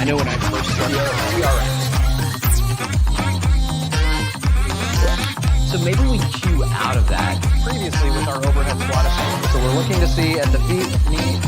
know when I first started TRX. So maybe we cue out of that previously with our overhead squat effect. So we're looking to see at the feet, knee.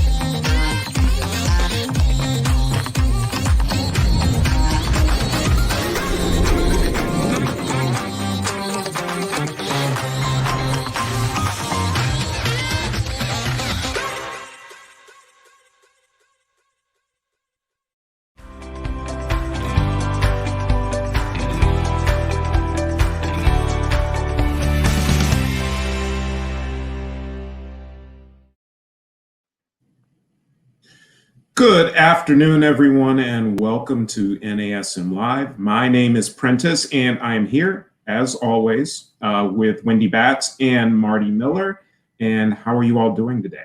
Good afternoon, everyone, and welcome to NASM Live. My name is Prentiss, and I am here, as always, with Wendy Batts and Marty Miller. And how are you all doing today?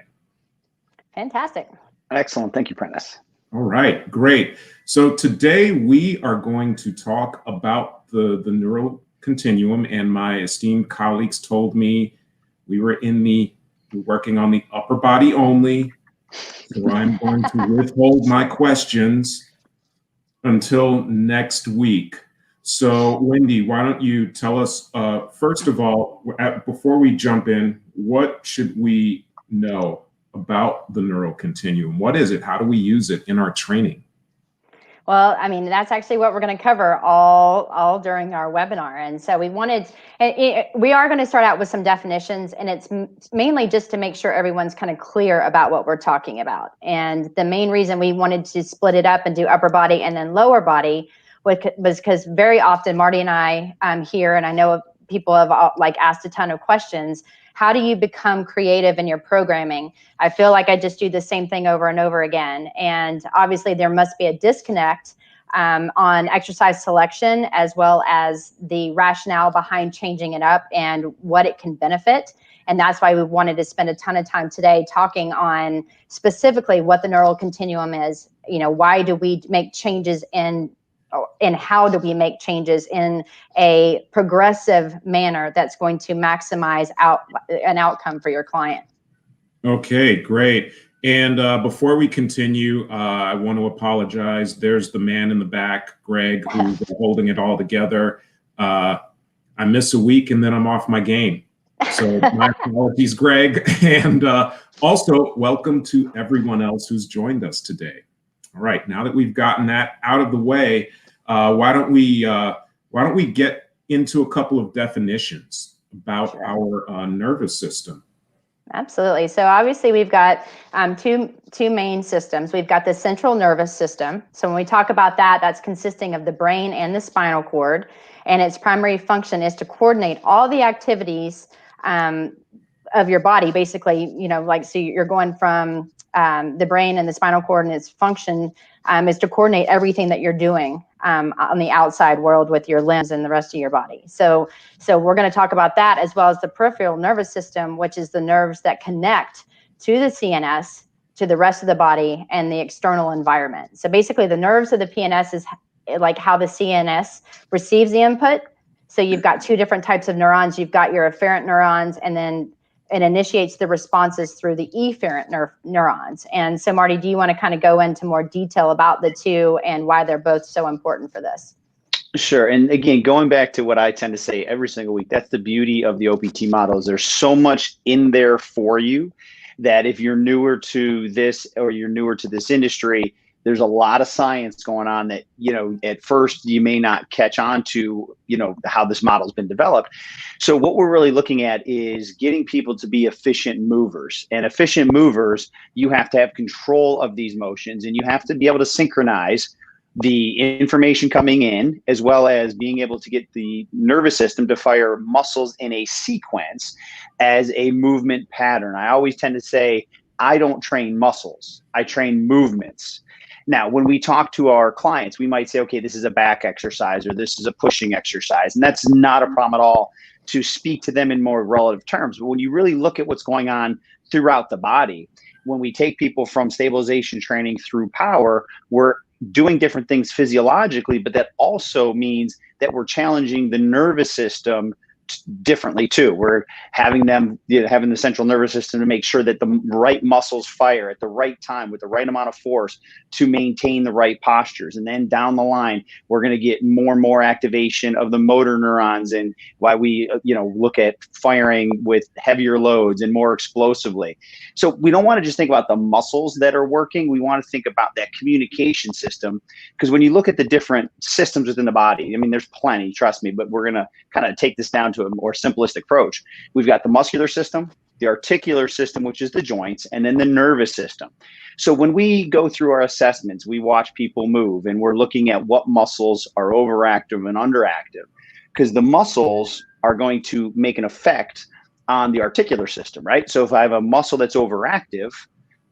Fantastic. Excellent. Thank you, Prentiss. All right, great. So today we are going to talk about the Neural Continuum, and my esteemed colleagues told me we were working on the upper body only. So I'm going to withhold my questions until next week. So Wendy, why don't you tell us, first of all, before we jump in, what should we know about the Neural Continuum? What is it? How do we use it in our training? Well, I mean, that's actually what we're going to cover all during our webinar. And so we are going to start out with some definitions, and it's mainly just to make sure everyone's kind of clear about what we're talking about. And the main reason we wanted to split it up and do upper body and then lower body was because very often Marty and I here, and I know people have asked a ton of questions. How do you become creative in your programming? I feel like I just do the same thing over and over again. And obviously there must be a disconnect on exercise selection, as well as the rationale behind changing it up and what it can benefit. And that's why we wanted to spend a ton of time today talking on specifically what the Neural Continuum is. You know, why do we make changes and how do we make changes in a progressive manner that's going to maximize an outcome for your client. Okay, great. And before we continue, I want to apologize. There's the man in the back, Greg, who's holding it all together. I miss a week and then I'm off my game. So my apologies, Greg. And also welcome to everyone else who's joined us today. All right, now that we've gotten that out of the way, why don't we get into a couple of definitions about our nervous system? Absolutely. So obviously we've got two main systems. We've got the central nervous system. So when we talk about that, that's consisting of the brain and the spinal cord, and its primary function is to coordinate all the activities of your body. Basically, so you're going from the brain and the spinal cord, and its function is to coordinate everything that you're doing on the outside world with your limbs and the rest of your body. So we're going to talk about that, as well as the peripheral nervous system, which is the nerves that connect to the CNS, to the rest of the body, and the external environment. So basically the nerves of the PNS is like how the CNS receives the input. So you've got two different types of neurons. You've got your afferent neurons, and then it initiates the responses through the efferent neurons. And so, Marty, do you want to kind of go into more detail about the two and why they're both so important for this? Sure. And again, going back to what I tend to say every single week, that's the beauty of the OPT models. There's so much in there for you that if you're newer to this or you're newer to this industry, there's a lot of science going on that, at first you may not catch on to, how this model's been developed. So what we're really looking at is getting people to be efficient movers. And efficient movers, you have to have control of these motions, and you have to be able to synchronize the information coming in, as well as being able to get the nervous system to fire muscles in a sequence as a movement pattern. I always tend to say, I don't train muscles, I train movements. Now, when we talk to our clients, we might say, okay, this is a back exercise or this is a pushing exercise. And that's not a problem at all to speak to them in more relative terms. But when you really look at what's going on throughout the body, when we take people from stabilization training through power, we're doing different things physiologically, but that also means that we're challenging the nervous system differently too. We're having them, having the central nervous system to make sure that the right muscles fire at the right time with the right amount of force to maintain the right postures. And then down the line, we're going to get more and more activation of the motor neurons, and why we, look at firing with heavier loads and more explosively. So we don't want to just think about the muscles that are working. We want to think about that communication system, because when you look at the different systems within the body, I mean, there's plenty, trust me, but we're going to kind of take this down to a more simplistic approach. We've got the muscular system, the articular system, which is the joints, and then the nervous system. So when we go through our assessments, we watch people move, and we're looking at what muscles are overactive and underactive, because the muscles are going to make an effect on the articular system, right? So if I have a muscle that's overactive,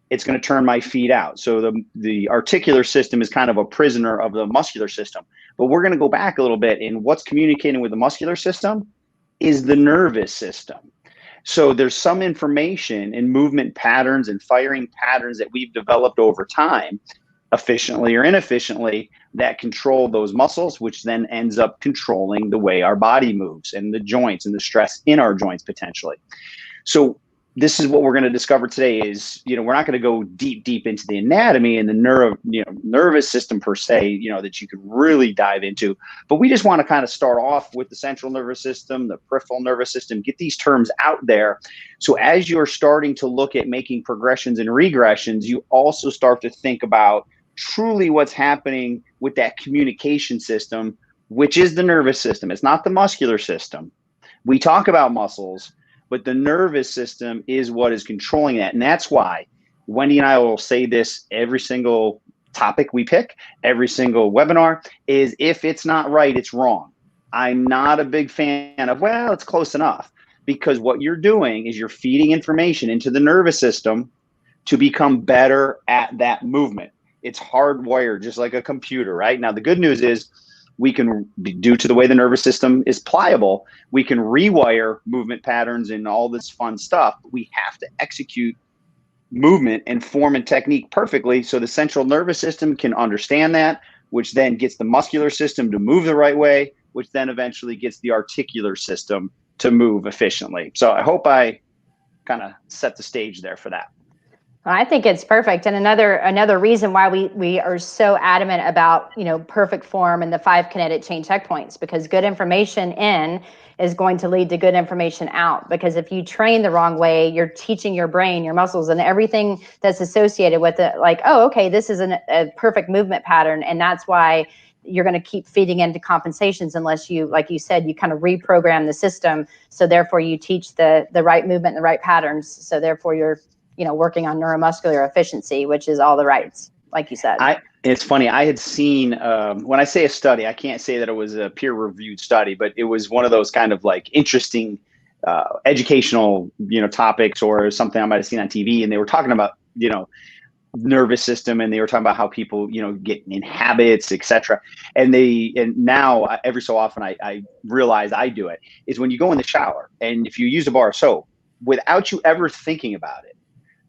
it's going to turn my feet out. So the articular system is kind of a prisoner of the muscular system. But we're going to go back a little bit, and what's communicating with the muscular system is the nervous system. So there's some information in movement patterns and firing patterns that we've developed over time, efficiently or inefficiently, that control those muscles, which then ends up controlling the way our body moves and the joints and the stress in our joints potentially. So this is what we're going to discover today is, we're not going to go deep into the anatomy and the nervous system per se, that you could really dive into, but we just want to kind of start off with the central nervous system, the peripheral nervous system, get these terms out there. So as you're starting to look at making progressions and regressions, you also start to think about truly what's happening with that communication system, which is the nervous system. It's not the muscular system. We talk about muscles, but the nervous system is what is controlling that. And that's why Wendy and I will say this every single topic we pick, every single webinar, is if it's not right, it's wrong. I'm not a big fan of, well, it's close enough, because what you're doing is you're feeding information into the nervous system to become better at that movement. It's hardwired just like a computer, right? Now, the good news is we can, due to the way the nervous system is pliable, we can rewire movement patterns and all this fun stuff. We have to execute movement and form and technique perfectly so the central nervous system can understand that, which then gets the muscular system to move the right way, which then eventually gets the articular system to move efficiently. So I hope I kind of set the stage there for that. I think it's perfect. And another reason why we are so adamant about, perfect form and the 5 kinetic chain checkpoints, because good information in is going to lead to good information out. Because if you train the wrong way, you're teaching your brain, your muscles, and everything that's associated with it, like, oh, okay, this is a perfect movement pattern. And that's why you're going to keep feeding into compensations unless you, like you said, you kind of reprogram the system. So therefore you teach the right movement and the right patterns. So therefore you're working on neuromuscular efficiency, which is all the rights, like you said. It's funny. I had seen, when I say a study, I can't say that it was a peer-reviewed study, but it was one of those kind of like interesting educational, topics or something I might have seen on TV. And they were talking about, nervous system, and they were talking about how people, get in habits, etc. And now every so often I realize I do it, is when you go in the shower and if you use a bar of soap, without you ever thinking about it,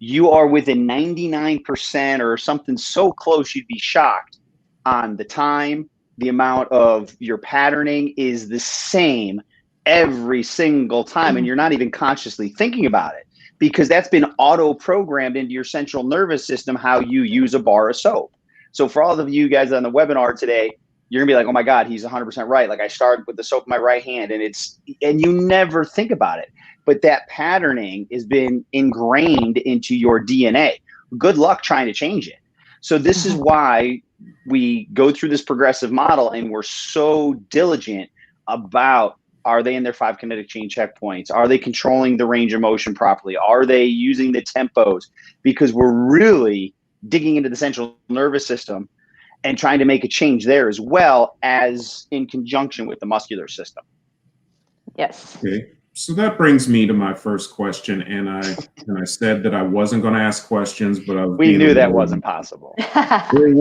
you are within 99% or something so close you'd be shocked on the time. The amount of your patterning is the same every single time, and you're not even consciously thinking about it, because that's been auto-programmed into your central nervous system how you use a bar of soap. So for all of you guys on the webinar today, you're gonna be like, oh my God, he's 100% right. Like I started with the soap in my right hand, and you never think about it. But that patterning has been ingrained into your DNA. Good luck trying to change it. So this is why we go through this progressive model, and we're so diligent about, are they in their 5 kinetic chain checkpoints? Are they controlling the range of motion properly? Are they using the tempos? Because we're really digging into the central nervous system and trying to make a change there, as well as in conjunction with the muscular system. Yes. Okay. So that brings me to my first question, and I said that I wasn't going to ask questions, but we knew that wasn't possible. It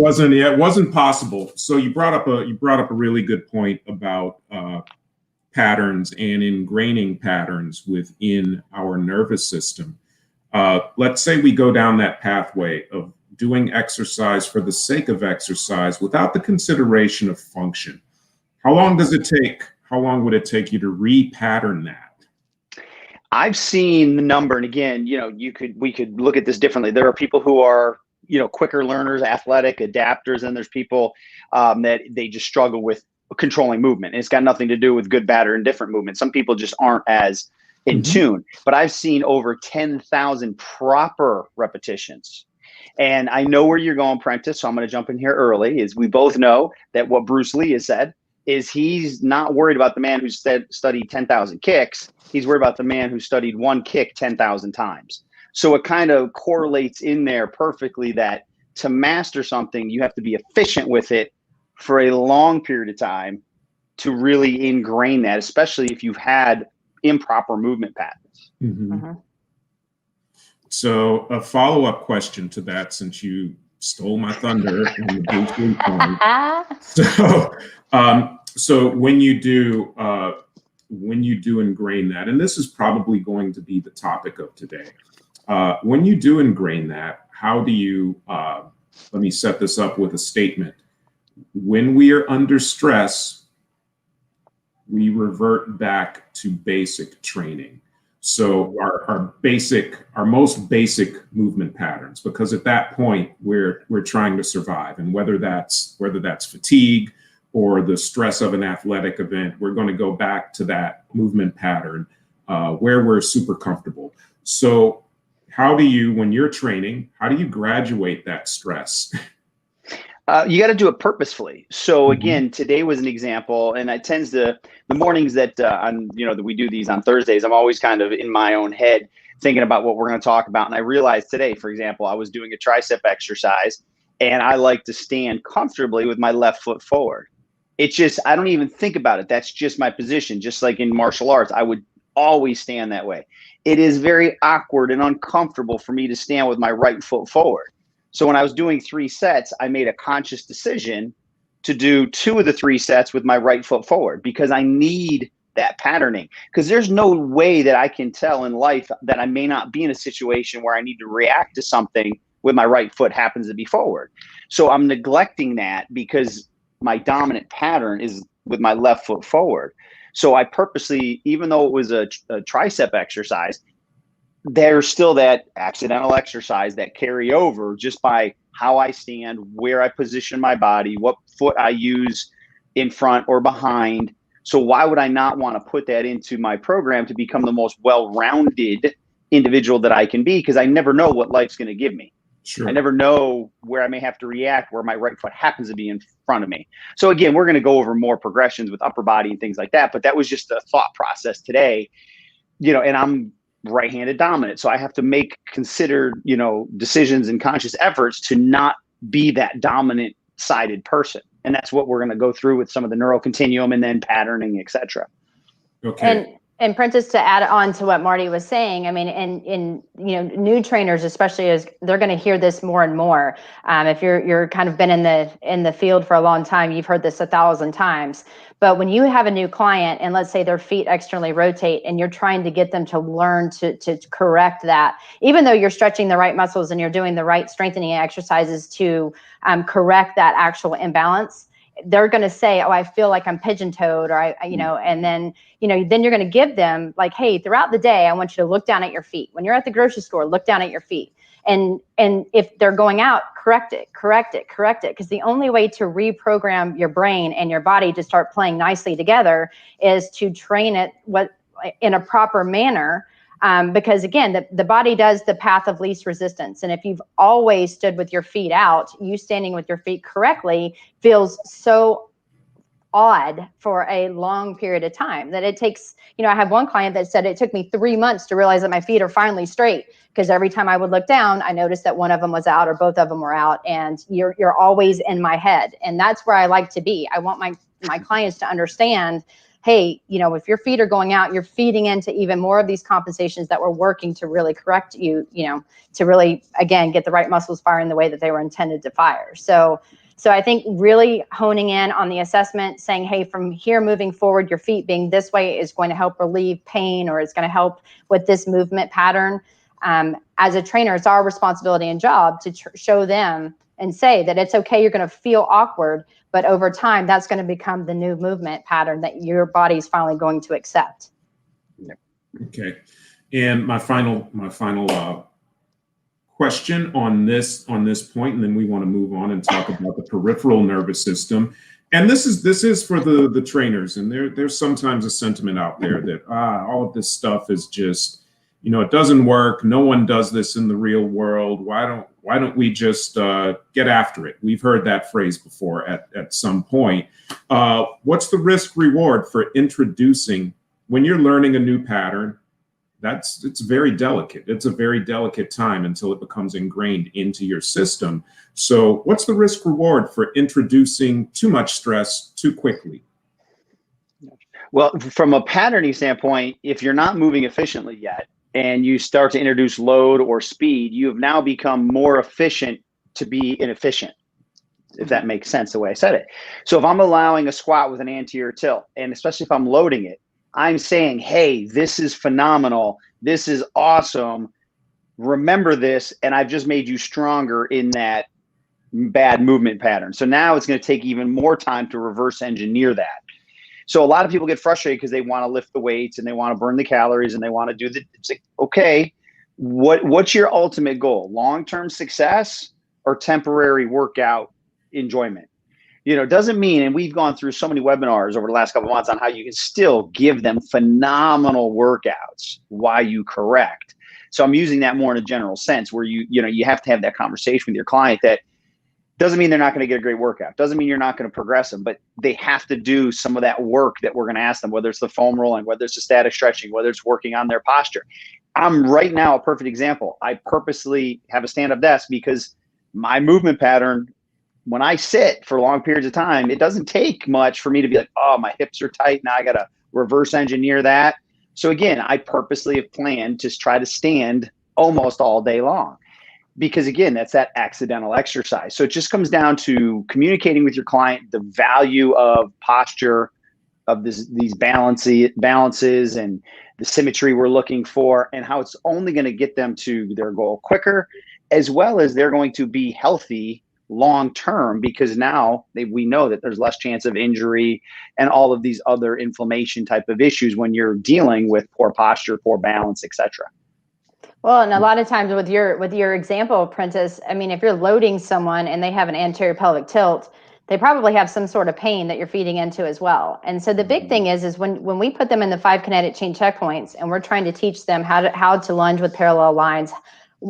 wasn't possible. So you brought up a really good point about patterns and ingraining patterns within our nervous system. Let's say we go down that pathway of doing exercise for the sake of exercise without the consideration of function. How long does it take? how long would it take you to repattern that? I've seen the number, and again, we could look at this differently. There are people who are, quicker learners, athletic adapters, and there's people that they just struggle with controlling movement. And it's got nothing to do with good, bad, or indifferent movement. Some people just aren't as in tune. But I've seen over 10,000 proper repetitions. And I know where you're going, Prentiss, so I'm going to jump in here early. Is we both know that what Bruce Lee has said is he's not worried about the man who studied 10,000 kicks. He's worried about the man who studied one kick 10,000 times. So it kind of correlates in there perfectly that to master something, you have to be efficient with it for a long period of time to really ingrain that, especially if you've had improper movement patterns. So a follow-up question to that, since you stole my thunder in the Bruce Lee point. So when you do ingrain that, and this is probably going to be the topic of today, when you do ingrain that, how do you, let me set this up with a statement. When we are under stress, we revert back to basic training. So our most basic movement patterns, because at that point we're trying to survive, and whether that's fatigue or the stress of an athletic event, we're going to go back to that movement pattern where we're super comfortable. So how do you, when you're training, how do you graduate that stress? You got to do it purposefully. So again, today was an example, and it tends to, the mornings that that we do these on Thursdays, I'm always kind of in my own head thinking about what we're going to talk about. And I realized today, for example, I was doing a tricep exercise, and I like to stand comfortably with my left foot forward. It's just, I don't even think about it. That's just my position. Just like in martial arts, I would always stand that way. It is very awkward and uncomfortable for me to stand with my right foot forward. So when I was doing 3 sets, I made a conscious decision to do 2 of the 3 sets with my right foot forward, because I need that patterning. Because there's no way that I can tell in life that I may not be in a situation where I need to react to something with my right foot happens to be forward. So I'm neglecting that because my dominant pattern is with my left foot forward. So I purposely, even though it was a tricep exercise, there's still that accidental exercise that carry over just by how I stand, where I position my body, what foot I use in front or behind. So why would I not want to put that into my program to become the most well-rounded individual that I can be? Because I never know what life's going to give me. Sure. I never know where I may have to react, where my right foot happens to be in front of me. So again, we're going to go over more progressions with upper body and things like that. But that was just a thought process today, and I'm right-handed dominant. So I have to make considered, decisions and conscious efforts to not be that dominant sided person. And that's what we're going to go through with some of the neural continuum and then patterning, et cetera. Okay. And Prentiss, to add on to what Marty was saying, I mean, in new trainers, especially, as they're going to hear this more and more. If you're kind of been in the field for a long time, you've heard this 1,000 times. But when you have a new client, and let's say their feet externally rotate, and you're trying to get them to learn to correct that, even though you're stretching the right muscles and you're doing the right strengthening exercises to correct that actual imbalance, they're going to say, oh, I feel like I'm pigeon-toed, or and then then you're going to give them like, hey, throughout the day, I want you to look down at your feet. When you're at the grocery store, look down at your feet. And if they're going out, correct it. Because the only way to reprogram your brain and your body to start playing nicely together is to train it in a proper manner. Because again, the body does the path of least resistance. And if you've always stood with your feet out, you standing with your feet correctly feels so odd for a long period of time that it takes, I have one client that said it took me 3 months to realize that my feet are finally straight, because every time I would look down, I noticed that one of them was out or both of them were out, and you're always in my head. And that's where I like to be. I want my clients to understand, hey, if your feet are going out, you're feeding into even more of these compensations that we're working to really correct you, to really, again, get the right muscles firing the way that they were intended to fire. So I think really honing in on the assessment, saying, hey, from here moving forward, your feet being this way is going to help relieve pain, or it's going to help with this movement pattern. As a trainer, it's our responsibility and job to show them and say that it's okay, you're going to feel awkward, but over time, that's going to become the new movement pattern that your body's finally going to accept. Okay. And my final question on this point, and then we want to move on and talk about the peripheral nervous system. And this is for the trainers, and there's sometimes a sentiment out there that all of this stuff is just, it doesn't work. No one does this in the real world. Why don't we just get after it? We've heard that phrase before at some point. What's the risk reward for introducing, when you're learning a new pattern? It's very delicate. It's a very delicate time until it becomes ingrained into your system. So what's the risk reward for introducing too much stress too quickly? Well, from a patterning standpoint, if you're not moving efficiently yet and you start to introduce load or speed, you have now become more efficient to be inefficient, if that makes sense the way I said it. So if I'm allowing a squat with an anterior tilt, and especially if I'm loading it, I'm saying, hey, this is phenomenal. This is awesome. Remember this, and I've just made you stronger in that bad movement pattern. So now it's going to take even more time to reverse engineer that. So a lot of people get frustrated because they want to lift the weights and they want to burn the calories and they want to do it's like, okay, what's your ultimate goal? Long-term success or temporary workout enjoyment? It doesn't mean, and we've gone through so many webinars over the last couple of months on how you can still give them phenomenal workouts while you correct. So I'm using that more in a general sense where you have to have that conversation with your client. That doesn't mean they're not going to get a great workout. Doesn't mean you're not going to progress them, but they have to do some of that work that we're going to ask them, whether it's the foam rolling, whether it's the static stretching, whether it's working on their posture. I'm right now a perfect example. I purposely have a stand-up desk because my movement pattern, when I sit for long periods of time, it doesn't take much for me to be like, oh, my hips are tight. Now I got to reverse engineer that. So again, I purposely have planned to try to stand almost all day long because again, that's that accidental exercise. So it just comes down to communicating with your client, the value of posture, of these balances and the symmetry we're looking for, and how it's only going to get them to their goal quicker, as well as they're going to be healthy long-term, because now we know that there's less chance of injury and all of these other inflammation type of issues when you're dealing with poor posture, poor balance, etc. Well, and a lot of times with your example, Prentiss, I mean, if you're loading someone and they have an anterior pelvic tilt, they probably have some sort of pain that you're feeding into as well. And so the big thing is when we put them in the 5 kinetic chain checkpoints and we're trying to teach them how to lunge with parallel lines,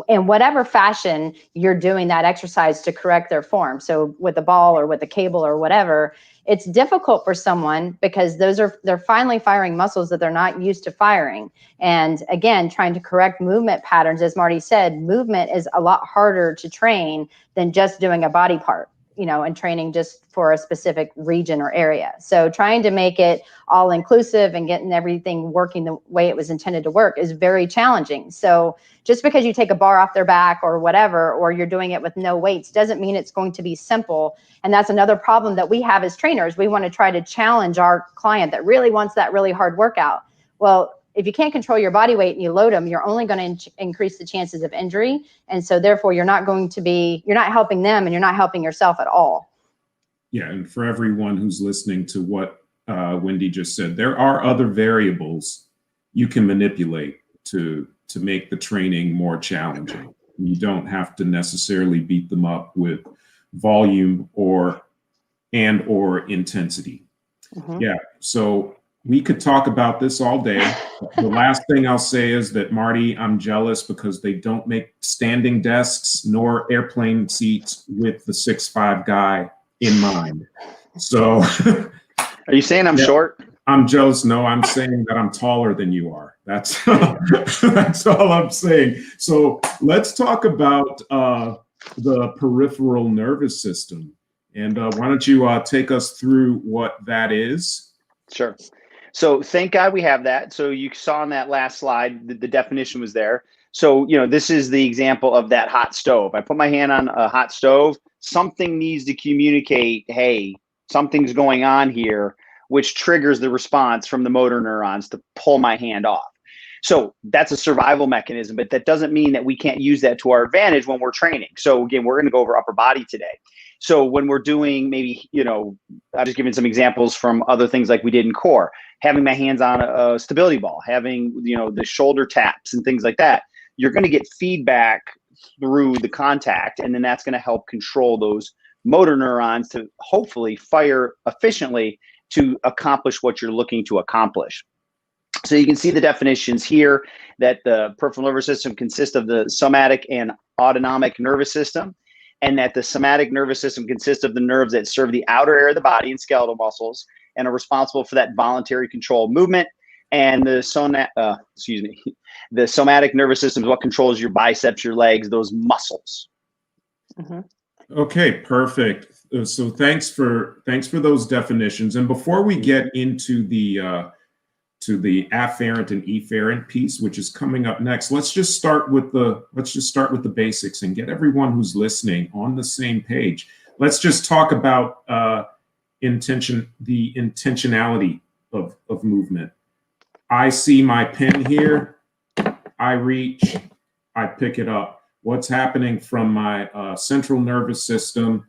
in whatever fashion you're doing that exercise to correct their form. So with the ball or with the cable or whatever, it's difficult for someone because they're finally firing muscles that they're not used to firing. And again, trying to correct movement patterns, as Marty said, movement is a lot harder to train than just doing a body part, and training just for a specific region or area. So trying to make it all inclusive and getting everything working the way it was intended to work is very challenging. So just because you take a bar off their back or whatever, or you're doing it with no weights, doesn't mean it's going to be simple. And that's another problem that we have as trainers. We want to try to challenge our client that really wants that really hard workout. Well, if you can't control your body weight and you load them, you're only going to increase the chances of injury. And so therefore you're not helping them and you're not helping yourself at all. Yeah. And for everyone who's listening to what Wendy just said, there are other variables you can manipulate to make the training more challenging. You don't have to necessarily beat them up with volume or intensity. Mm-hmm. Yeah. So we could talk about this all day. The last thing I'll say is that, Marty, I'm jealous because they don't make standing desks nor airplane seats with the 6'5" guy in mind. So are you saying I'm short? I'm jealous. No, I'm saying that I'm taller than you are. That's all I'm saying. So let's talk about the peripheral nervous system. And why don't you take us through what that is? Sure. So thank God we have that. So you saw on that last slide, the definition was there. So, this is the example of that hot stove. I put my hand on a hot stove. Something needs to communicate, hey, something's going on here, which triggers the response from the motor neurons to pull my hand off. So that's a survival mechanism, but that doesn't mean that we can't use that to our advantage when we're training. So again, we're going to go over upper body today. So when we're doing maybe, I'm just giving some examples from other things like we did in core, having my hands on a stability ball, having, the shoulder taps and things like that, you're going to get feedback through the contact, and then that's going to help control those motor neurons to hopefully fire efficiently to accomplish what you're looking to accomplish. So you can see the definitions here that the peripheral nervous system consists of the somatic and autonomic nervous system, and that the somatic nervous system consists of the nerves that serve the outer area of the body and skeletal muscles and are responsible for that voluntary control of movement. And the somatic nervous system is what controls your biceps, your legs, those muscles. Mm-hmm. Okay, perfect. So thanks for those definitions. And before we get into the afferent and efferent piece, which is coming up next, let's just start with the basics and get everyone who's listening on the same page. Let's just talk about the intentionality of movement. I see my pen here, I reach, I pick it up. What's happening from my central nervous system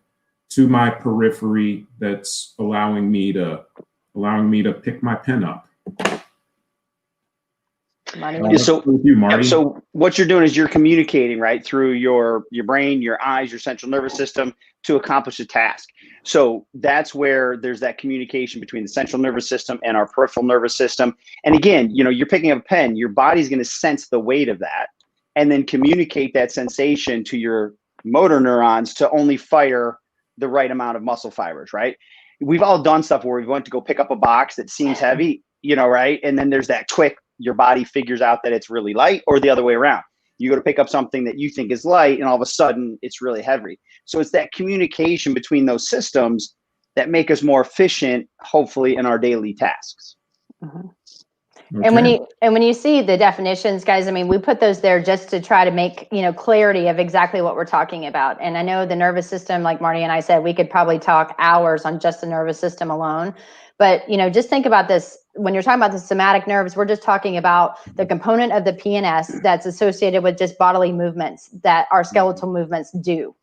to my periphery that's allowing me to pick my pen up? So what you're doing is you're communicating, right, through your brain, your eyes, your central nervous system to accomplish a task. So that's where there's that communication between the central nervous system and our peripheral nervous system. And again, you're picking up a pen, your body's going to sense the weight of that and then communicate that sensation to your motor neurons to only fire the right amount of muscle fibers, right? We've all done stuff where we went to go pick up a box that seems heavy, right? And then there's that quick, your body figures out that it's really light, or the other way around. You go to pick up something that you think is light and all of a sudden it's really heavy. So it's that communication between those systems that make us more efficient, hopefully, in our daily tasks. Mm-hmm. Okay. And when you see the definitions, guys, I mean, we put those there just to try to make, clarity of exactly what we're talking about. And I know the nervous system, like Marty and I said, we could probably talk hours on just the nervous system alone. But, just think about this. When you're talking about the somatic nerves, we're just talking about the component of the PNS that's associated with just bodily movements that our skeletal movements do.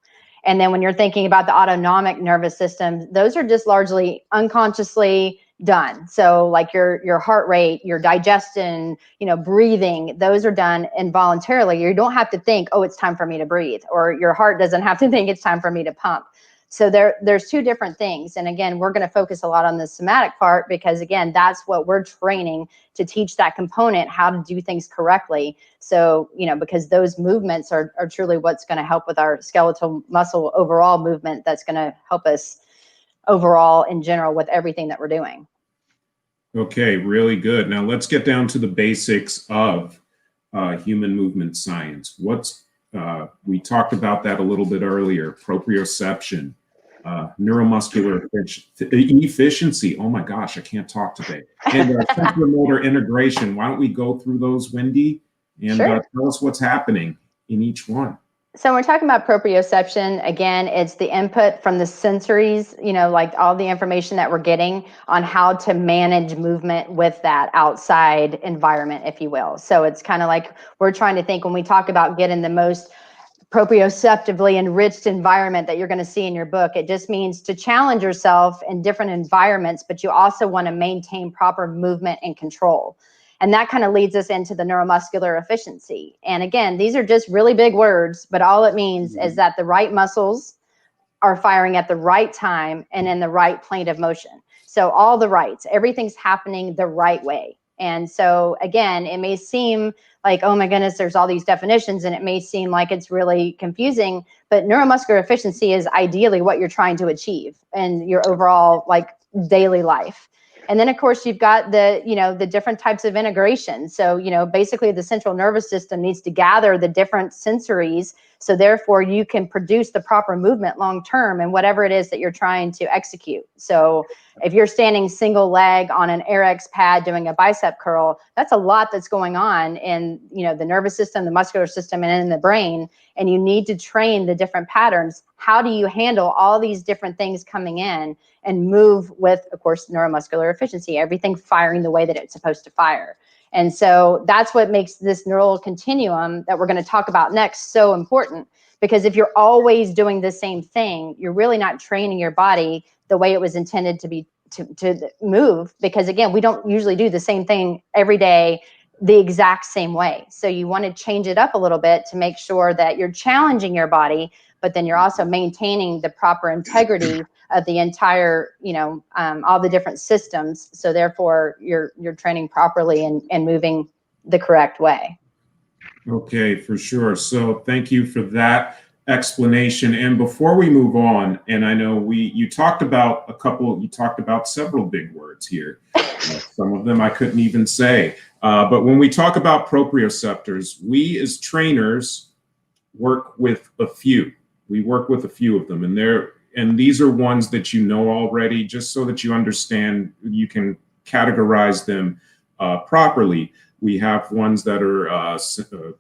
And then when you're thinking about the autonomic nervous system, those are just largely unconsciously done. So like your heart rate, your digestion, breathing, those are done involuntarily. You don't have to think, oh, it's time for me to breathe, or your heart doesn't have to think it's time for me to pump. So there's two different things. And again, we're going to focus a lot on the somatic part because, again, that's what we're training to teach that component how to do things correctly. So, because those movements are truly what's going to help with our skeletal muscle overall movement. That's going to help us overall in general with everything that we're doing. Okay, really good. Now let's get down to the basics of human movement science. We talked about that a little bit earlier, proprioception, neuromuscular efficiency. Oh my gosh, I can't talk today. And sensorimotor integration. Why don't we go through those, Wendy, and Sure. Tell us what's happening in each one. So we're talking about proprioception. Again, it's the input from the sensories, like all the information that we're getting on how to manage movement with that outside environment, if you will. So it's kind of like we're trying to think when we talk about getting the most proprioceptively enriched environment that you're going to see in your book. It just means to challenge yourself in different environments, but you also want to maintain proper movement and control. And that kind of leads us into the neuromuscular efficiency. And again, these are just really big words, but all it means is that the right muscles are firing at the right time and in the right plane of motion. So all the rights, everything's happening the right way. And so again, it may seem like, oh my goodness, there's all these definitions and it may seem like it's really confusing, but neuromuscular efficiency is ideally what you're trying to achieve in your overall daily life. And then, of course, you've got the different types of integration. So, basically the central nervous system needs to gather the different sensories. So therefore, you can produce the proper movement long term and whatever it is that you're trying to execute. So if you're standing single leg on an RX pad doing a bicep curl, that's a lot that's going on in the nervous system, the muscular system, and in the brain. And you need to train the different patterns. How do you handle all these different things coming in and move with, of course, neuromuscular efficiency, everything firing the way that it's supposed to fire? And so that's what makes this neural continuum that we're going to talk about next so important, because if you're always doing the same thing, you're really not training your body the way it was intended to be, to move, because again, we don't usually do the same thing every day the exact same way. So you want to change it up a little bit to make sure that you're challenging your body, but then you're also maintaining the proper integrity of the entire, all the different systems. So therefore you're training properly and moving the correct way. Okay, for sure. So thank you for that explanation. And before we move on, and I know you talked about several big words here. Some of them I couldn't even say. But when we talk about proprioceptors, we as trainers work with a few. We work with a few of them, and these are ones that you know already, just so that you understand, you can categorize them properly. We have ones that are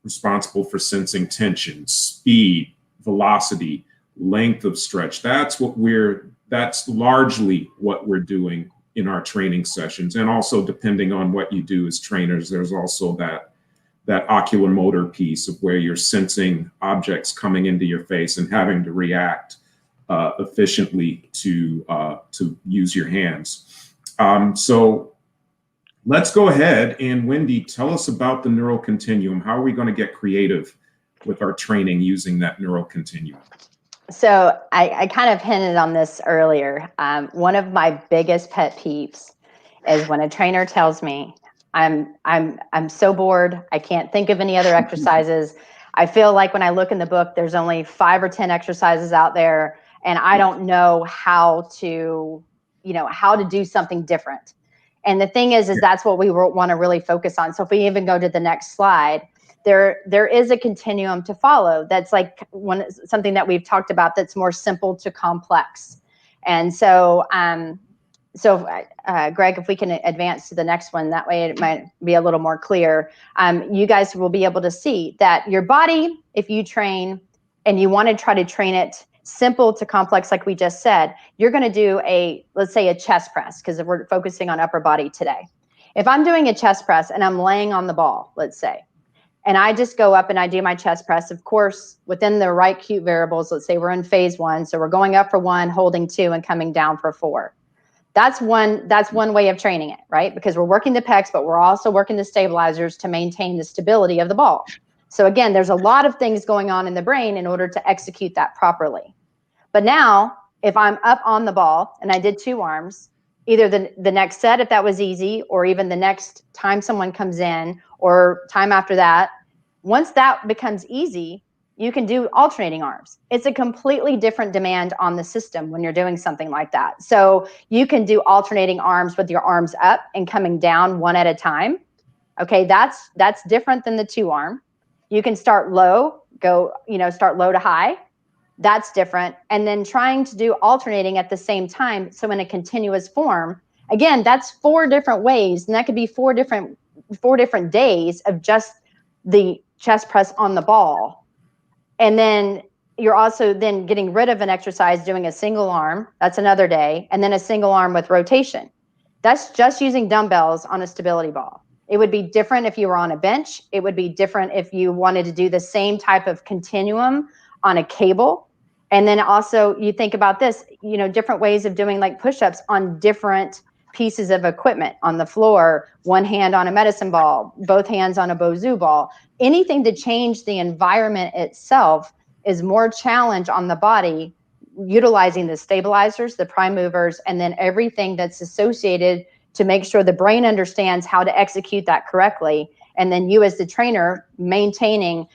responsible for sensing tension, speed, velocity, length of stretch. That's largely what we're doing in our training sessions. And also, depending on what you do as trainers, there's also that oculomotor piece of where you're sensing objects coming into your face and having to react efficiently to use your hands. So let's go ahead, and Wendy, tell us about the neural continuum. How are we going to get creative with our training using that neural continuum? So I kind of hinted on this earlier. One of my biggest pet peeves is when a trainer tells me, I'm so bored, I can't think of any other exercises. I feel like when I look in the book, there's only 5 or 10 exercises out there, and I don't know how to do something different. And the thing is that's what we want to really focus on. So if we even go to the next slide, there is a continuum to follow. That's like something that we've talked about that's more simple to complex. And so, Greg, if we can advance to the next one, that way it might be a little more clear. You guys will be able to see that your body, if you train and you want to try to train it simple to complex, like we just said, you're going to do let's say a chest press, because we're focusing on upper body today. If I'm doing a chest press and I'm laying on the ball, let's say, and I just go up and I do my chest press, of course, within the right cue variables, let's say we're in phase 1. So we're going up for 1, holding 2, and coming down for 4. That's one way of training it, right? Because we're working the pecs, but we're also working the stabilizers to maintain the stability of the ball. So again, there's a lot of things going on in the brain in order to execute that properly. But now, if I'm up on the ball and I did 2 arms, either the next set, if that was easy, or even the next time someone comes in, or time after that, once that becomes easy, you can do alternating arms. It's a completely different demand on the system when you're doing something like that. So you can do alternating arms with your arms up and coming down 1 at a time. Okay, that's different than the 2 arm. You can start low, start low to high. That's different. And then trying to do alternating at the same time. So in a continuous form, again, that's 4 different ways. And that could be 4 different days of just the chest press on the ball. And then you're also then getting rid of an exercise, doing a single arm. That's another day. And then a single arm with rotation. That's just using dumbbells on a stability ball. It would be different if you were on a bench. It would be different if you wanted to do the same type of continuum on a cable. And then also you think about this, different ways of doing like push-ups on different pieces of equipment on the floor, 1 hand on a medicine ball, both hands on a Bozu ball. Anything to change the environment itself is more challenge on the body, utilizing the stabilizers, the prime movers, and then everything that's associated to make sure the brain understands how to execute that correctly. And then you as the trainer maintaining,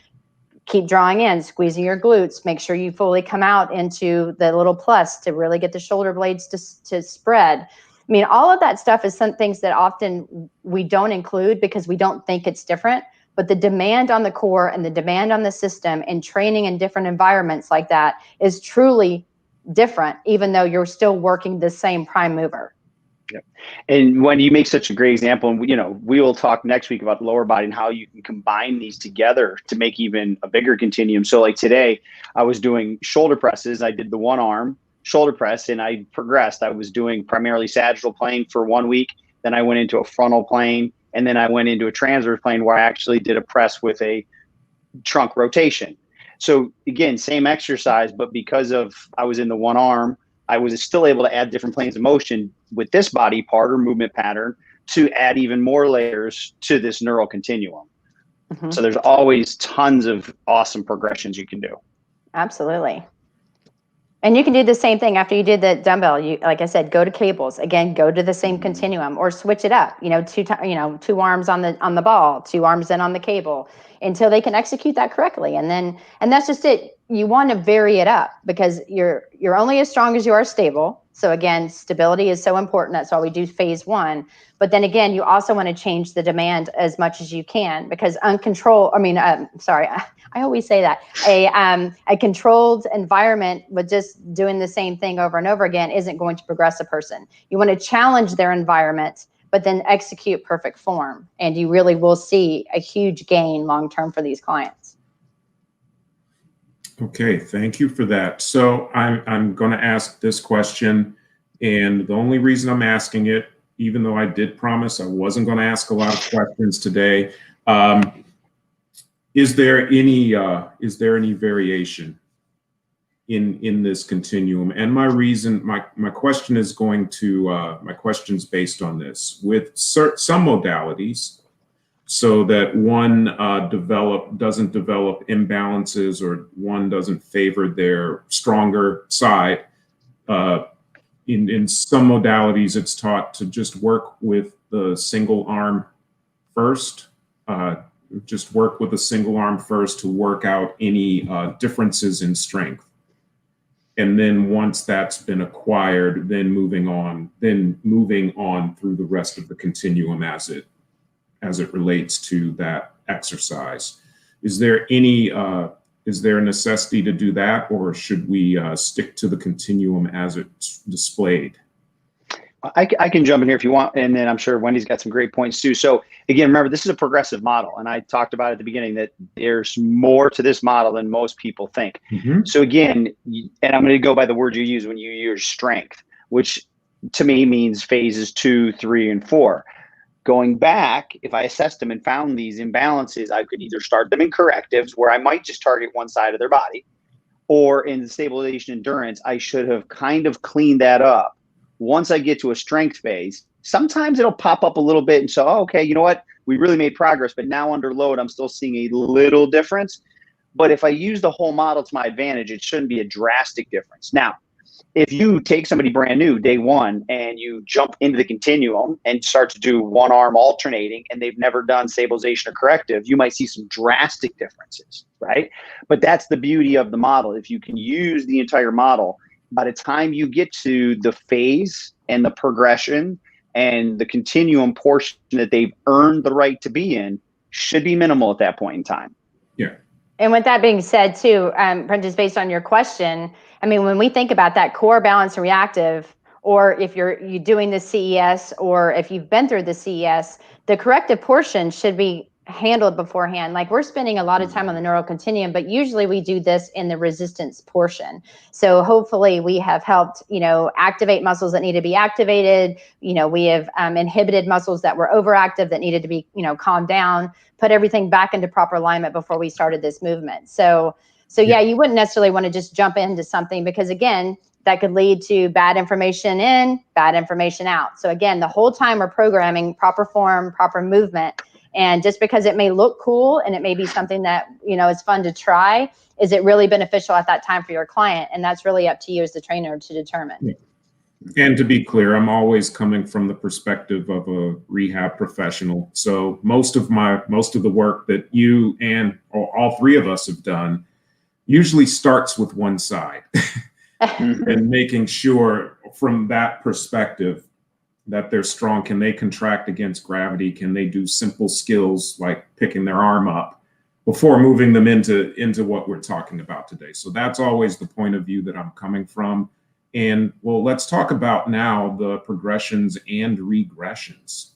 keep drawing in, squeezing your glutes, make sure you fully come out into the little plus to really get the shoulder blades to spread. I mean, all of that stuff is some things that often we don't include because we don't think it's different, but the demand on the core and the demand on the system and training in different environments like that is truly different, even though you're still working the same prime mover. Yep. And when you make such a great example, and we will talk next week about the lower body and how you can combine these together to make even a bigger continuum. So like today, I was doing shoulder presses. I did the 1 arm shoulder press and I progressed. I was doing primarily sagittal plane for 1 week. Then I went into a frontal plane. And then I went into a transverse plane where I actually did a press with a trunk rotation. So again, same exercise, but because of I was in the one arm, I was still able to add different planes of motion with this body part or movement pattern to add even more layers to this neural continuum. Mm-hmm. So there's always tons of awesome progressions you can do. Absolutely. And you can do the same thing after you did the dumbbell. You, like I said, go to cables again. Go to the same continuum, or switch it up. Two arms on the ball, 2 arms in on the cable, until they can execute that correctly. And that's just it. You want to vary it up because you're only as strong as you are stable. So again, stability is so important. That's why we do phase 1. But then again, you also want to change the demand as much as you can, because I always say that a controlled environment with just doing the same thing over and over again isn't going to progress a person. You want to challenge their environment, but then execute perfect form, and you really will see a huge gain long-term for these clients. Okay, thank you for that. So I'm going to ask this question, and the only reason I'm asking it, even though I did promise I wasn't going to ask a lot of questions today, is there any variation in this continuum? And my reason, my question is going to my question's based on this. With some modalities, so that one doesn't develop imbalances, or one doesn't favor their stronger side. In some modalities, it's taught to just work with the single arm first. Just work with a single arm first to work out any differences in strength. And then once that's been acquired, then moving on through the rest of the continuum as it relates to that exercise. Is there a necessity to do that, or should we stick to the continuum as it's displayed? I can jump in here if you want, and then I'm sure Wendy's got some great points too. So again, remember, this is a progressive model, and I talked about at the beginning that there's more to this model than most people think. Mm-hmm. So again, and I'm going to go by the word you use when you use strength, which to me means phases 2, 3, and 4. Going back, if I assessed them and found these imbalances, I could either start them in correctives, where I might just target one side of their body, or in stabilization endurance, I should have kind of cleaned that up. Once I get to a strength phase, sometimes it'll pop up a little bit, and so, okay, you know what? We really made progress, but now under load, I'm still seeing a little difference. But if I use the whole model to my advantage, it shouldn't be a drastic difference. Now, if you take somebody brand new day one and you jump into the continuum and start to do one arm alternating, and they've never done stabilization or corrective, you might see some drastic differences, right? But that's the beauty of the model. If you can use the entire model, by the time you get to the phase and the progression and the continuum portion that they've earned the right to be in, should be minimal at that point in time. Yeah. And with that being said too, Prentiss, based on your question, I mean, when we think about that core, balance, and reactive, or if you're doing the CES, or if you've been through the CES, the corrective portion should be handled beforehand. Like, we're spending a lot of time on the neural continuum, but usually we do this in the resistance portion. So hopefully we have helped, activate muscles that need to be activated. We have inhibited muscles that were overactive that needed to be, calmed down, put everything back into proper alignment before we started this movement. So yeah, you wouldn't necessarily want to just jump into something, because again, that could lead to bad information in, bad information out. So again, the whole time we're programming proper form, proper movement. And just because it may look cool and it may be something that, is fun to try, is it really beneficial at that time for your client? And that's really up to you as the trainer to determine. Yeah. And to be clear, I'm always coming from the perspective of a rehab professional. So most of the work that you and all three of us have done usually starts with one side and making sure from that perspective that they're strong. Can they contract against gravity? Can they do simple skills like picking their arm up before moving them into what we're talking about today? So that's always the point of view that I'm coming from. And well, let's talk about now the progressions and regressions.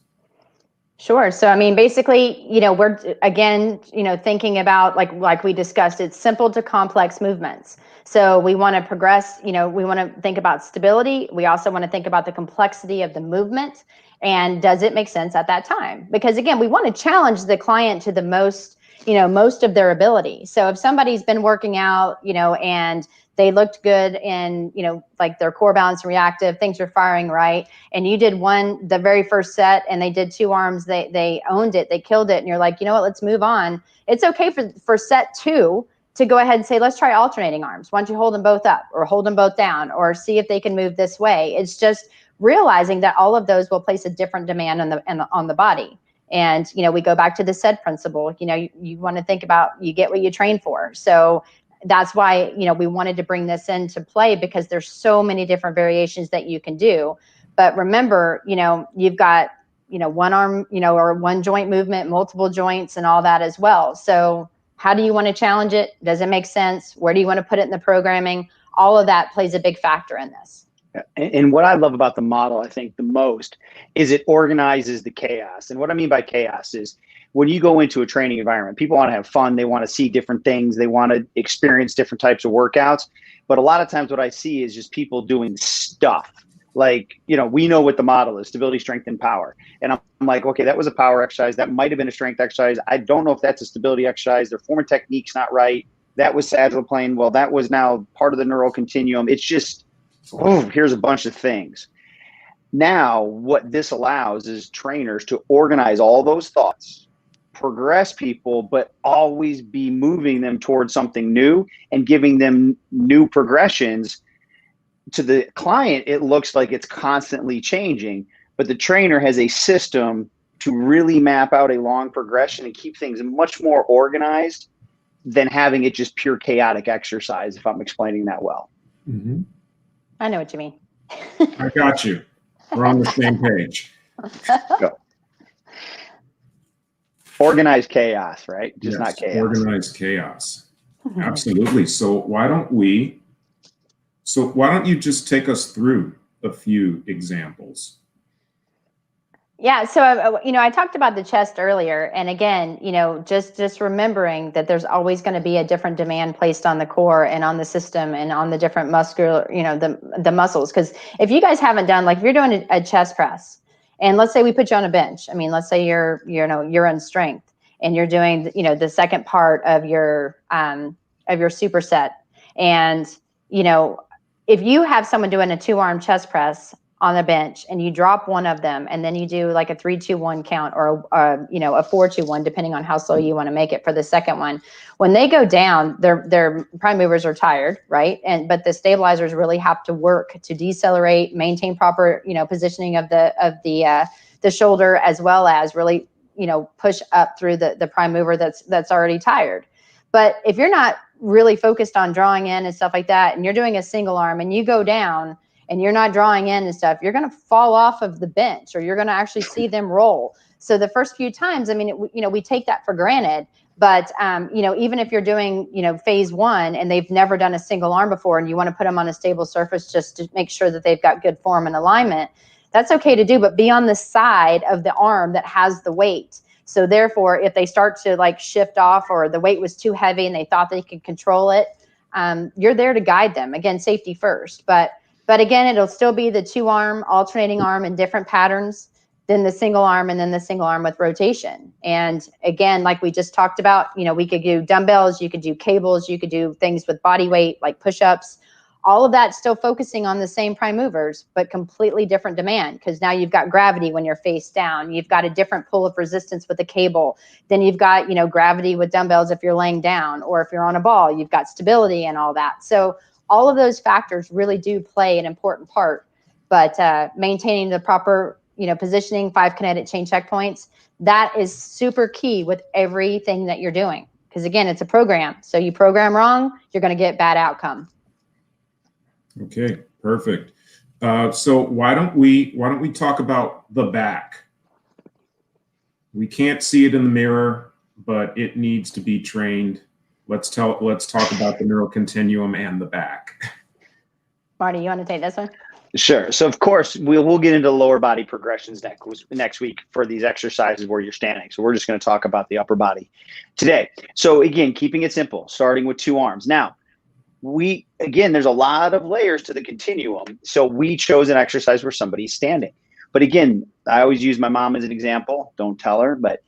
Sure. So, I mean, basically, we're again, thinking about like we discussed, it's simple to complex movements. So we want to progress, we want to think about stability. We also want to think about the complexity of the movement. And does it make sense at that time? Because again, we want to challenge the client to the most, most of their ability. So if somebody's been working out, and they looked good in, like their core balance and reactive, things are firing right, and you did the very first set, and they did 2 arms, they owned it, they killed it, and you're like, you know what, let's move on. It's okay for set 2 to go ahead and say, let's try alternating arms. Why don't you hold them both up, or hold them both down, or see if they can move this way. It's just realizing that all of those will place a different demand on the body. And, we go back to the SAID principle. You want to think about, you get what you train for. So that's why, we wanted to bring this into play, because there's so many different variations that you can do. But remember, you've got, one arm, or one joint movement, multiple joints, and all that as well. So how do you want to challenge it? Does it make sense? Where do you want to put it in the programming? All of that plays a big factor in this. And what I love about the model, I think the most, is it organizes the chaos. And what I mean by chaos is, when you go into a training environment, people want to have fun. They want to see different things. They want to experience different types of workouts. But a lot of times what I see is just people doing stuff. Like, we know what the model is: stability, strength, and power. And I'm like, okay, that was a power exercise. That might have been a strength exercise. I don't know if that's a stability exercise. Their form and technique's not right. That was sagittal plane. Well, that was now part of the neural continuum. It's just, here's a bunch of things. Now, what this allows is trainers to organize all those thoughts, progress people, but always be moving them towards something new and giving them new progressions. To the client, it looks like it's constantly changing, but the trainer has a system to really map out a long progression and keep things much more organized than having it just pure chaotic exercise, if I'm explaining that well. Mm-hmm. I know what you mean. I got you. We're on the same page. Go. Organized chaos, right? Just Yes, not chaos. Organized chaos. Absolutely. So why don't you just take us through a few examples? Yeah, so I talked about the chest earlier, and again, just remembering that there's always going to be a different demand placed on the core and on the system and on the different muscular, the muscles. Because if you guys haven't done, like, if you're doing a chest press, and let's say we put you on a bench. I mean, let's say you're in strength, and you're doing the second part of your superset, and if you have someone doing a 2-arm chest press on the bench, and you drop one of them, and then you do like a 3-2-1 count, or a 4-2-1, depending on how slow you want to make it for the second one. When they go down, their prime movers are tired, right? But the stabilizers really have to work to decelerate, maintain proper positioning of the shoulder, as well as really push up through the prime mover that's already tired. But if you're not really focused on drawing in and stuff like that, and you're doing a single arm and you go down and you're not drawing in and stuff, you're going to fall off of the bench, or you're going to actually see them roll. So the first few times, I mean, we take that for granted, but even if you're doing, phase 1 and they've never done a single arm before, and you want to put them on a stable surface just to make sure that they've got good form and alignment, that's okay to do, but be on the side of the arm that has the weight. So therefore, if they start to like shift off, or the weight was too heavy and they thought they could control it, you're there to guide them. Again, safety first. But again, it'll still be the 2-arm, alternating arm in different patterns, then the single arm, and then the single arm with rotation. And again, like we just talked about, we could do dumbbells, you could do cables, you could do things with body weight, like push-ups. All of that still focusing on the same prime movers, but completely different demand, because now you've got gravity when you're face down. You've got a different pull of resistance with the cable. Then you've got, gravity with dumbbells if you're laying down, or if you're on a ball, you've got stability and all that. So all of those factors really do play an important part, but maintaining the proper, positioning, 5 kinetic chain checkpoints, that is super key with everything that you're doing. Because again, it's a program. So you program wrong, you're going to get bad outcome. Okay, perfect. So why don't we talk about the back? We can't see it in the mirror, but it needs to be trained. Let's talk about the neural continuum and the back. Marty, you want to take this one? Sure. So of course we'll get into lower body progressions next week for these exercises where you're standing. So we're just going to talk about the upper body today. So again, keeping it simple, starting with 2 arms. Now, there's a lot of layers to the continuum. So we chose an exercise where somebody's standing. But again, I always use my mom as an example. Don't tell her, but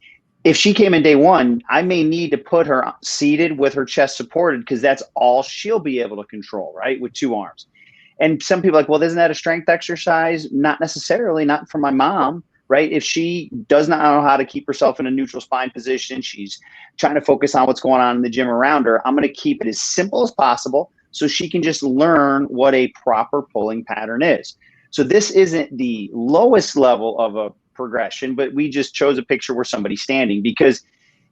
if she came in day one, I may need to put her seated with her chest supported because that's all she'll be able to control, right? With 2 arms. And some people are like, well, isn't that a strength exercise? Not necessarily, not for my mom, right? If she does not know how to keep herself in a neutral spine position, she's trying to focus on what's going on in the gym around her, I'm going to keep it as simple as possible so she can just learn what a proper pulling pattern is. So this isn't the lowest level of a progression, but we just chose a picture where somebody's standing because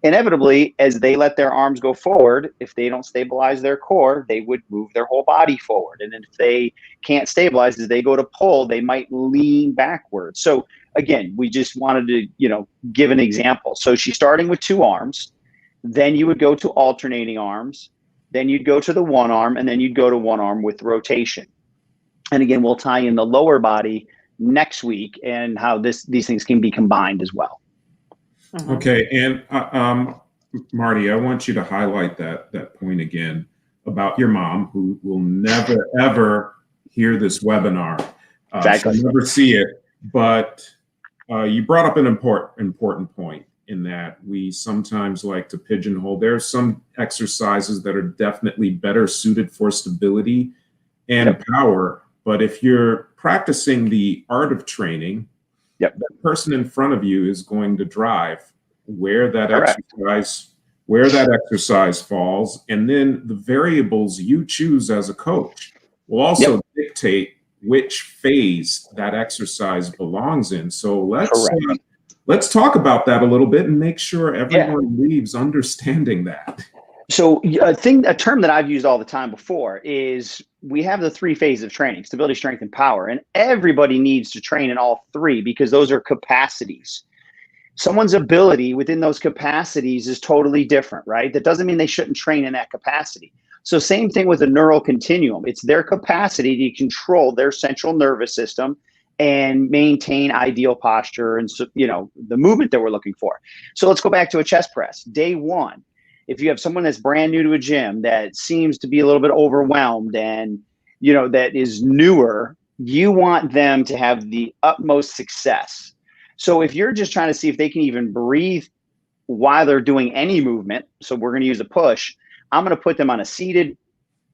inevitably, as they let their arms go forward, if they don't stabilize their core, they would move their whole body forward. And if they can't stabilize as they go to pull, they might lean backwards. So again, we just wanted to, give an example. So she's starting with 2 arms, then you would go to alternating arms, then you'd go to the 1 arm, and then you'd go to 1 arm with rotation. And again, we'll tie in the lower body next week and how these things can be combined as well. Okay, and Marty, I want you to highlight that point again about your mom, who will never ever hear this webinar. Exactly. She'll never see it, but you brought up an important point in that we sometimes like to pigeonhole. There are some exercises that are definitely better suited for stability and power, but if you're practicing the art of training, the person in front of you is going to drive where that exercise falls, and then the variables you choose as a coach will also dictate which phase that exercise belongs in. So let's talk about that a little bit and make sure everyone leaves understanding that. So a term that I've used all the time before is we have the 3 phases of training: stability, strength, and power. And everybody needs to train in all 3 because those are capacities. Someone's ability within those capacities is totally different, right? That doesn't mean they shouldn't train in that capacity. So same thing with the neural continuum. It's their capacity to control their central nervous system and maintain ideal posture and, the movement that we're looking for. So let's go back to a chest press. Day 1. If you have someone that's brand new to a gym that seems to be a little bit overwhelmed and, that is newer, you want them to have the utmost success. So if you're just trying to see if they can even breathe while they're doing any movement, so we're going to use a push, I'm going to put them on a seated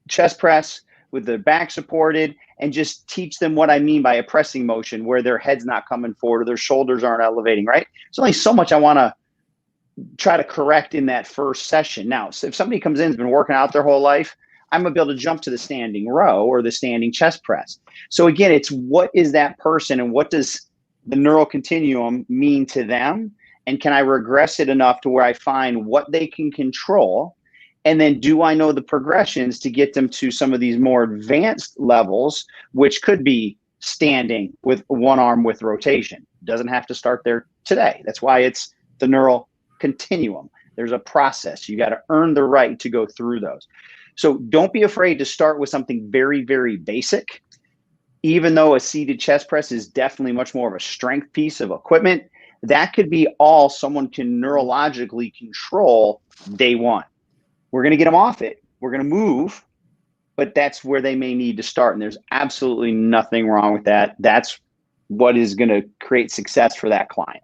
chest press with their back supported and just teach them what I mean by a pressing motion where their head's not coming forward or their shoulders aren't elevating, right? There's only so much I want to try to correct in that first session. Now, so if somebody comes in and has been working out their whole life, I'm gonna be able to jump to the standing row or the standing chest press. So again, it's what is that person and what does the neural continuum mean to them? And can I regress it enough to where I find what they can control? And then do I know the progressions to get them to some of these more advanced levels, which could be standing with 1 arm with rotation. Doesn't have to start there today. That's why it's the neural continuum. There's a process. You got to earn the right to go through those. So don't be afraid to start with something very, very basic. Even though a seated chest press is definitely much more of a strength piece of equipment, that could be all someone can neurologically control day 1. We're going to get them off it. We're going to move, but that's where they may need to start. And there's absolutely nothing wrong with that. That's what is going to create success for that client.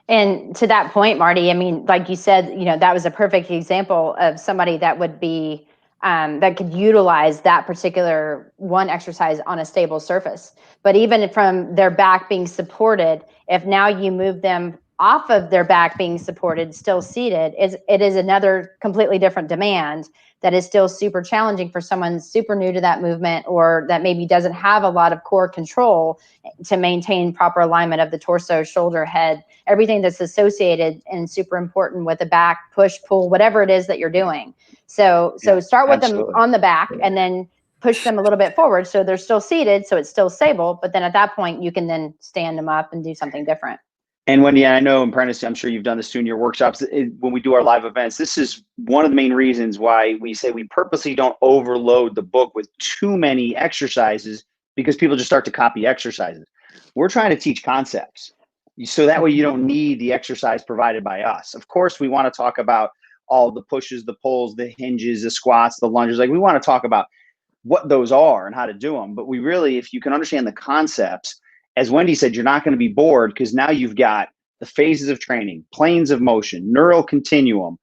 And to that point, Marty, I mean, like you said, that was a perfect example of somebody that would be, that could utilize that particular one exercise on a stable surface. But even from their back being supported, if now you move them off of their back being supported, still seated, it is another completely different demand that is still super challenging for someone super new to that movement or that maybe doesn't have a lot of core control to maintain proper alignment of the torso, shoulder, head, everything that's associated and super important with the back, push, pull, whatever it is that you're doing. So start with them on the back and then push them a little bit forward so they're still seated, so it's still stable. But then at that point, you can then stand them up and do something different. And Wendy, I know, and Prentiss, I'm sure you've done this too in your workshops. When we do our live events, this is one of the main reasons why we say we purposely don't overload the book with too many exercises because people just start to copy exercises. We're trying to teach concepts. So that way you don't need the exercise provided by us. Of course, we want to talk about all the pushes, the pulls, the hinges, the squats, the lunges. Like we want to talk about what those are and how to do them. But we really, if you can understand the concepts as Wendy said, you're not going to be bored because now you've got the phases of training, planes of motion, neural continuum.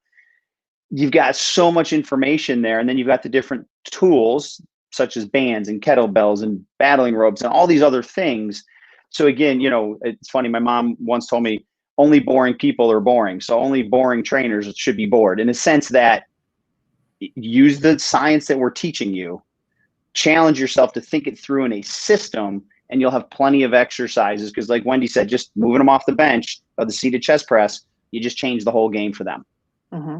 You've got so much information there. And then you've got the different tools such as bands and kettlebells and battling ropes and all these other things. So again, you know, it's funny. My mom once told me only boring people are boring. So only boring trainers should be bored, in a sense that use the science that we're teaching you, challenge yourself to think it through in a system, and you'll have plenty of exercises. Because like Wendy said, just moving them off the bench or the seated chest press, you just change the whole game for them. Mm-hmm.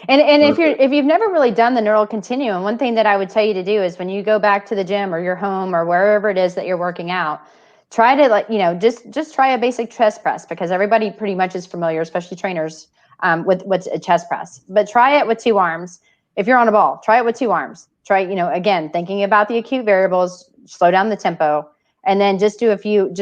And if you've never really done the neural continuum, one thing that I would tell you to do is when you go back to the gym or your home or wherever it is that you're working out, try to, like, you know, just try a basic chest press, because everybody pretty much is familiar, especially trainers, with what's a chest press. But try it with 2 arms. If you're on a ball, try it with 2 arms. Try, you know, again, thinking about the acute variables, slow down the tempo, and then just do a few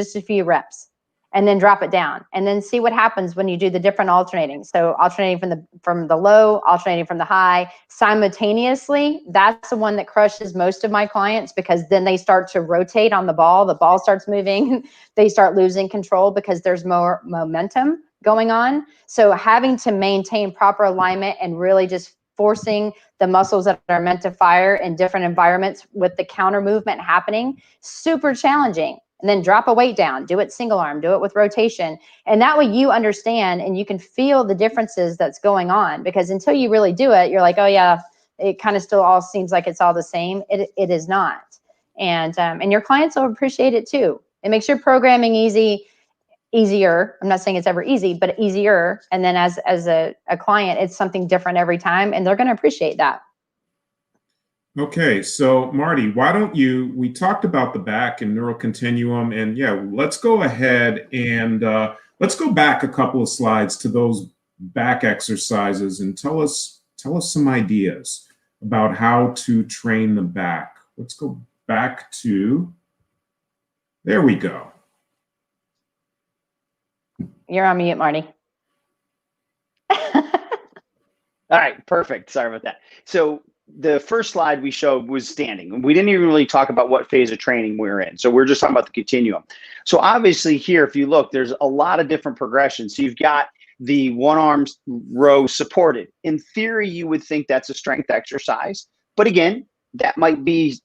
reps, and then drop it down, and then see what happens when you do the different alternating. So alternating from the low, alternating from the high simultaneously. That's the one that crushes most of my clients, because then they start to rotate on the ball starts moving, they start losing control because there's more momentum going on. So having to maintain proper alignment and really just forcing the muscles that are meant to fire in different environments with the counter movement happening, super challenging. And then drop a weight down, do it single arm, do it with rotation. And that way you understand and you can feel the differences that's going on, because until you really do it, you're like, oh yeah, it kind of still all seems like it's all the same. It is not. And your clients will appreciate it too. It makes your programming easier. I'm not saying it's ever easy, but easier. And then as a client, it's something different every time, and they're going to appreciate that. Okay, so Marty, why don't we talked about the back and neural continuum, and yeah, let's go ahead and let's go back a couple of slides to those back exercises and tell us some ideas about how to train the back. Let's go back to, there we go. You're on mute, Marty. All right, perfect. Sorry about that. So the first slide we showed was standing. We didn't even really talk about what phase of training we're in. So we're just talking about the continuum. So obviously here, if you look, there's a lot of different progressions. So you've got the 1-arm row supported. In theory, you would think that's a strength exercise. But again, that might be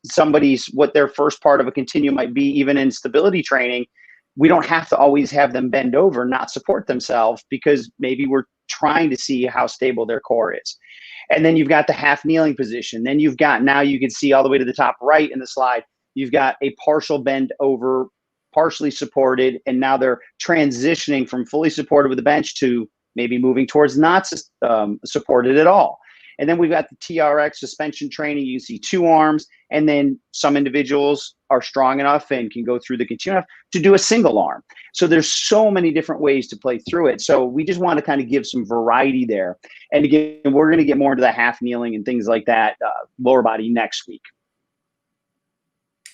what their first part of a continuum might be. Even in stability training, we don't have to always have them bend over, not support themselves, because maybe we're trying to see how stable their core is. And then you've got the half kneeling position. Then you've got, now you can see all the way to the top right in the slide, you've got a partial bend over, partially supported, and now they're transitioning from fully supported with the bench to maybe moving towards not supported at all. And then we've got the TRX suspension training. You see 2 arms, and then some individuals are strong enough and can go through the continuum to do a single arm. So there's so many different ways to play through it. So we just want to kind of give some variety there. And again, we're going to get more into the half kneeling and things like that, lower body next week.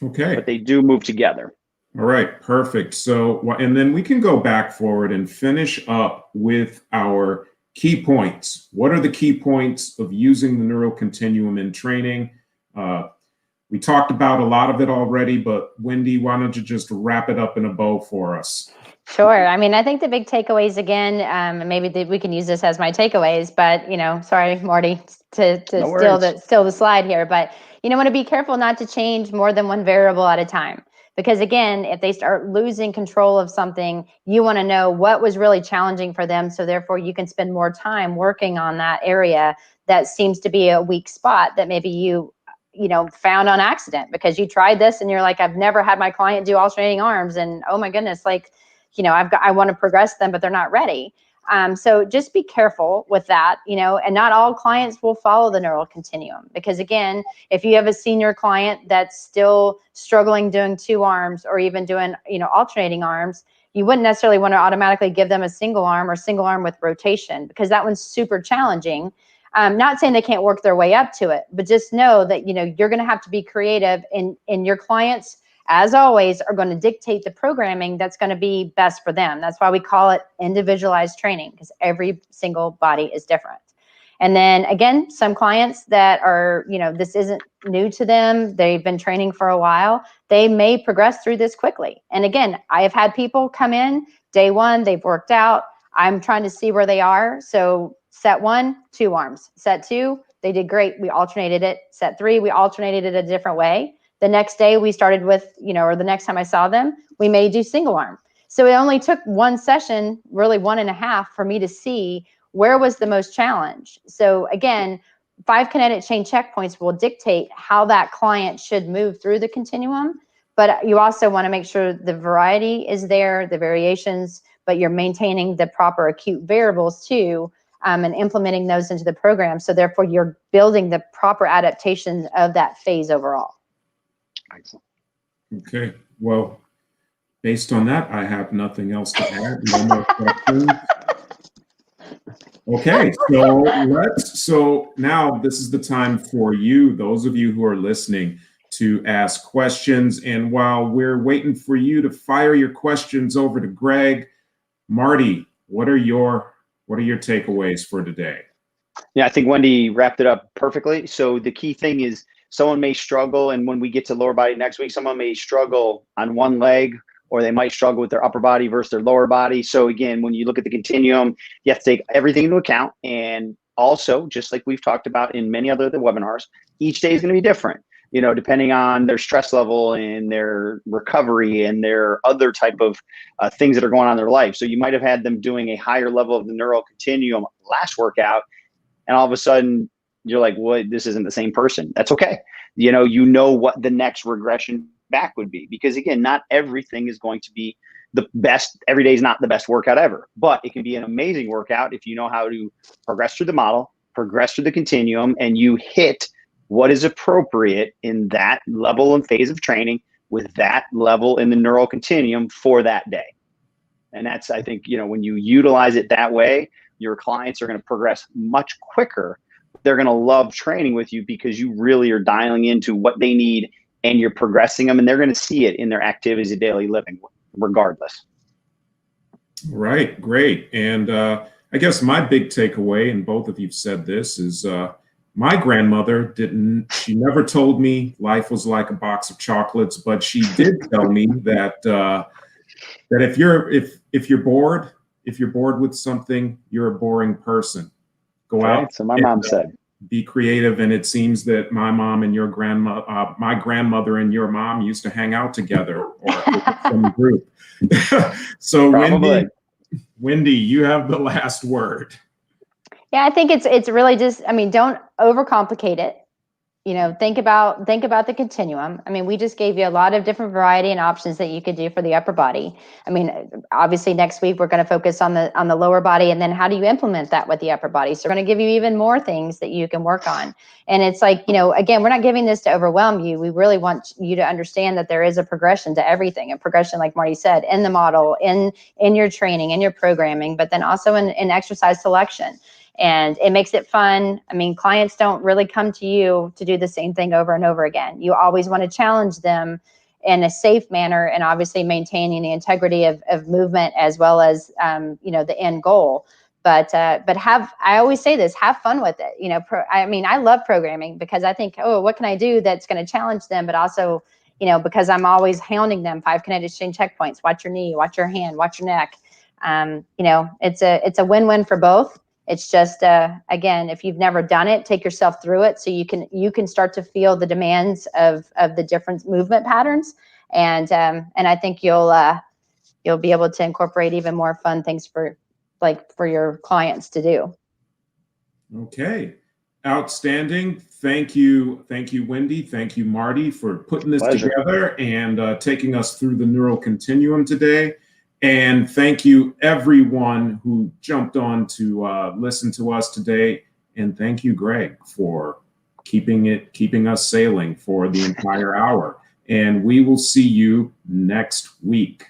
Okay. But they do move together. All right, perfect. So, and then we can go back forward and finish up with our key points. What are the key points of using the neural continuum in training? We talked about a lot of it already, but Wendy, why don't you just wrap it up in a bow for us? Sure. I mean, I think the big takeaways again, maybe we can use this as my takeaways, but, you know, sorry, Marty, to steal the slide here, but, you know, want to be careful not to change more than one variable at a time. Because again, if they start losing control of something, you want to know what was really challenging for them. So therefore you can spend more time working on that area that seems to be a weak spot that maybe you found on accident, because you tried this and you're like, I've never had my client do alternating arms, and oh my goodness, like, you know, I want to progress them, but they're not ready. So just be careful with that, you know, and not all clients will follow the neural continuum, because again, if you have a senior client that's still struggling doing 2 arms or even doing, you know, alternating arms, you wouldn't necessarily want to automatically give them a single arm or single arm with rotation, because that one's super challenging. Not saying they can't work their way up to it, but just know that, you know, you're going to have to be creative, in your clients, as always, are going to dictate the programming that's going to be best for them. That's why we call it individualized training, because every single body is different. And then again, some clients that are, this isn't new to them, they've been training for a while, they may progress through this quickly. And again, I have had people come in day one, they've worked out, I'm trying to see where they are. So set 1, 2 arms. Set 2, they did great, we alternated it. Set 3, we alternated it a different way. The next day we started with, or the next time I saw them, we may do single arm. So it only took one session, really 1.5, for me to see where was the most challenge. So again, 5 kinetic chain checkpoints will dictate how that client should move through the continuum. But you also want to make sure the variety is there, the variations, but you're maintaining the proper acute variables too, and implementing those into the program. So therefore, you're building the proper adaptation of that phase overall. Excellent. Okay. Well, based on that, I have nothing else to add. No more questions. Okay, so now this is the time for you, those of you who are listening, to ask questions. And while we're waiting for you to fire your questions over to Greg, Marty, what are your takeaways for today? Yeah, I think Wendy wrapped it up perfectly. So the key thing is someone may struggle, and when we get to lower body next week, someone may struggle on one leg, or they might struggle with their upper body versus their lower body. So again, when you look at the continuum, you have to take everything into account. And also, just like we've talked about in many other webinars, each day is going to be different, depending on their stress level and their recovery and their other type of things that are going on in their life. So you might have had them doing a higher level of the neural continuum last workout, and all of a sudden you're like, well, this isn't the same person. That's okay. You know what the next regression back would be, because again, not everything is going to be the best. Every day is not the best workout ever, but it can be an amazing workout if you know how to progress through the model, progress through the continuum, and you hit what is appropriate in that level and phase of training with that level in the neural continuum for that day. And that's, I think, when you utilize it that way, your clients are going to progress much quicker. They're going to love training with you because you really are dialing into what they need, and you're progressing them, and they're going to see it in their activities of daily living regardless. Right, great. And I guess my big takeaway, and both of you said this, is my grandmother she never told me life was like a box of chocolates, but she did tell me that if you're bored with something, you're a boring person. Go out. So my mom said, be creative. And it seems that my mom and my grandmother and your mom used to hang out together, or some group. So Wendy, you have the last word. Yeah, I think it's really just, don't overcomplicate it. Think about the continuum. We just gave you a lot of different variety and options that you could do for the upper body. Obviously next week we're going to focus on the lower body, and then how do you implement that with the upper body? So we're going to give you even more things that you can work on. And it's like, again, we're not giving this to overwhelm you. We really want you to understand that there is a progression to everything, a progression, like Marty said, in the model, in your training, in your programming, but then also in exercise selection. And it makes it fun. Clients don't really come to you to do the same thing over and over again. You always want to challenge them in a safe manner, and obviously maintaining the integrity of movement as well as, the end goal. But I always say this, have fun with it. I love programming because I think, oh, what can I do that's going to challenge them? But also, because I'm always hounding them, 5 kinetic chain checkpoints, watch your knee, watch your hand, watch your neck. It's a win-win for both. It's just, again, if you've never done it, take yourself through it so you can start to feel the demands of the different movement patterns. And I think you'll be able to incorporate even more fun things for your clients to do. Okay. Outstanding. Thank you, Wendy. Thank you, Marty, for putting this together and taking us through the neural continuum today. And thank you, everyone who jumped on to listen to us today. And thank you, Greg, for keeping us sailing for the entire hour. And we will see you next week.